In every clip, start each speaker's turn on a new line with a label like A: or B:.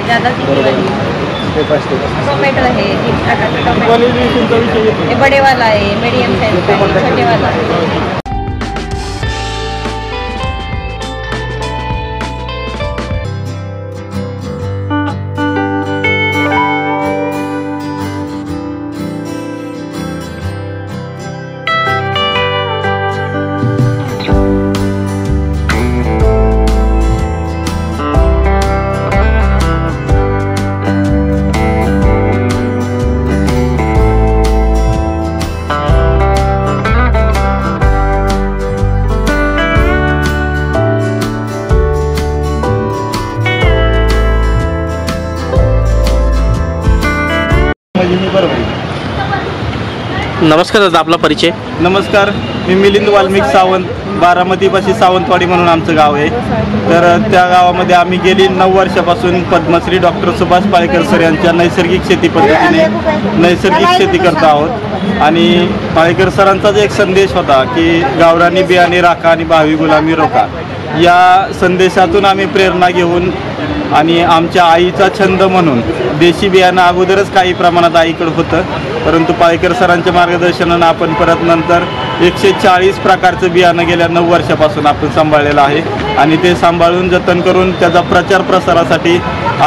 A: ज़्यादा तीखी वाली। टोमेटो है 30 का टोमेटो, ये बड़े वाला है, मीडियम साइज का है, छोटे वाला है।
B: नमस्कार दादा, आपला परिचय?
C: नमस्कार, मी मिलिंद वाल्मिक सावंत, बारामतीपाशी सावंतवाडी म्हणून आमचं गाव आहे। तर त्या गावामध्ये आम्ही गेली 9 वर्षापासून पद्मश्री डॉक्टर सुभाष पाळेकर सर यांच्या नैसर्गिक शेती पद्धतीने नैसर्गिक शेती करतो आहोत। आणि पाळेकर सरांचाच एक संदेश होता की गावरानी बियाणे राखा आणि भावी गुलामी रोखा। या संदेशातून आम्ही प्रेरणा घेऊन आणि आमच्या आईचा छंद म्हणून देशी बियाणं अगोदरच काही प्रमाणात आईकडे होतं, परंतु पाळेकर सरांच्या मार्गदर्शनानं आपण परत नंतर 140 प्रकारचं बियाणं गेल्या 9 वर्षापासून आपण सांभाळलेलं आहे। आणि ते सांभाळून जतन करून त्याचा प्रचार प्रसारासाठी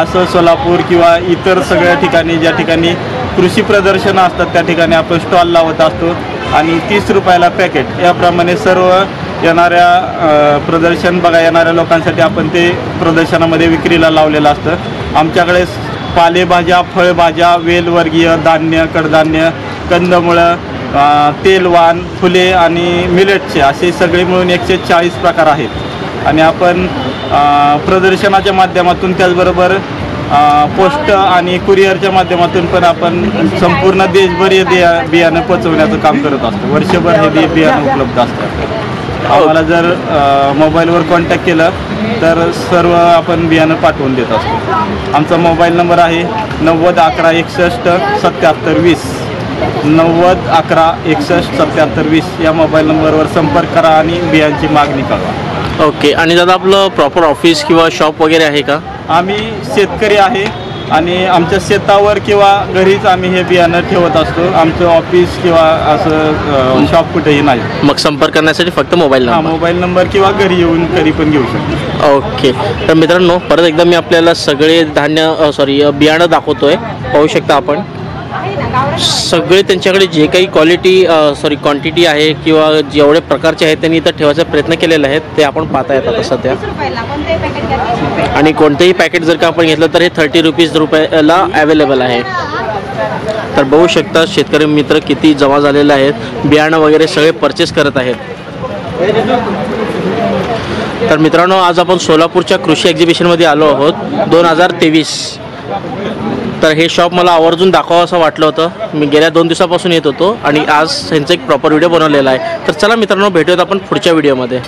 C: असं सोलापूर किंवा इतर सगळ्या ठिकाणी ज्या ठिकाणी कृषी प्रदर्शनं असतात त्या ठिकाणी आपण स्टॉल लावत असतो। आणि 30 रुपयाला पॅकेट याप्रमाणे सर्व येणाऱ्या प्रदर्शन बघा येणाऱ्या लोकांसाठी आपण ते प्रदर्शनामध्ये विक्रीला लावलेलं असतं। आमच्याकडे पालेभाज्या, फळभाज्या, वेलवर्गीय धान्य, कडधान्य, कंदमुळं, तेलवान, फुले आणि मिलेटचे असे सगळे मिळून 140 प्रकार आहेत। आणि आपण प्रदर्शनाच्या माध्यमातून त्याचबरोबर पोस्ट आणि कुरिअरच्या माध्यमातून पण आपण संपूर्ण देशभर हे बियाणं पोचवण्याचं काम करत असतो। वर्षभर हे बियाणं उपलब्ध असतं। आम्हाला जर मोबाईलवर कॉन्टॅक्ट केलं तर सर्व आपण बियाणं पाठवून देत असतो। आमचा मोबाईल नंबर आहे 90 11 61 77 20, 90 11 61 77 20 या मोबाईल नंबरवर संपर्क करा आणि बियांची मागणी करा।
B: ओके। आणि दादा आपलं प्रॉपर ऑफिस किंवा शॉप वगैरे आहे का?
C: आम्ही शेतकरी आहे आणि आमच्या शेतावर किंवा घरीच आम्ही हे बियाणं ठेवत असतो। आमचं ऑफिस किंवा असं शॉप कुठेही नाही।
B: मग संपर्क करण्यासाठी फक्त मोबाईल नंबर?
C: मोबाईल नंबर किंवा घरी येऊन घरी पण घेऊ शकतो।
B: ओके। तर मित्रांनो, परत एकदा मी आपल्याला सगळे बियाणं दाखवतोय। पाहू शकता आपण सगळे त्यांच्याकडे जे काही क्वांटिटी आहे किंवा जेवढे प्रकारचे आहेत त्यांनी इथं ठेवायचा प्रयत्न केलेला आहे ते आपण पाहता येतात आता सध्या। आणि कोणतेही पॅकेट जर का आपण घेतलं तर हे 30 रुपयाला अवेलेबल आहे। तर बघू शकता शेतकरी मित्र किती जमा झालेले आहेत, बियाणं वगैरे सगळे परचेस करत आहेत। तर मित्रांनो, आज आपण सोलापूरच्या कृषी एक्झिबिशनमध्ये आलो आहोत 2023। तर हे शॉप मला आवर्जून दाखवावं असं वाटलं होतं। मी गेल्या 2 दिवसापासून येत होतो आणि आज ह्यांचा एक प्रॉपर व्हिडिओ बनवलेला आहे। तर चला मित्रांनो, भेटूयात आपण पुढच्या व्हिडिओमध्ये।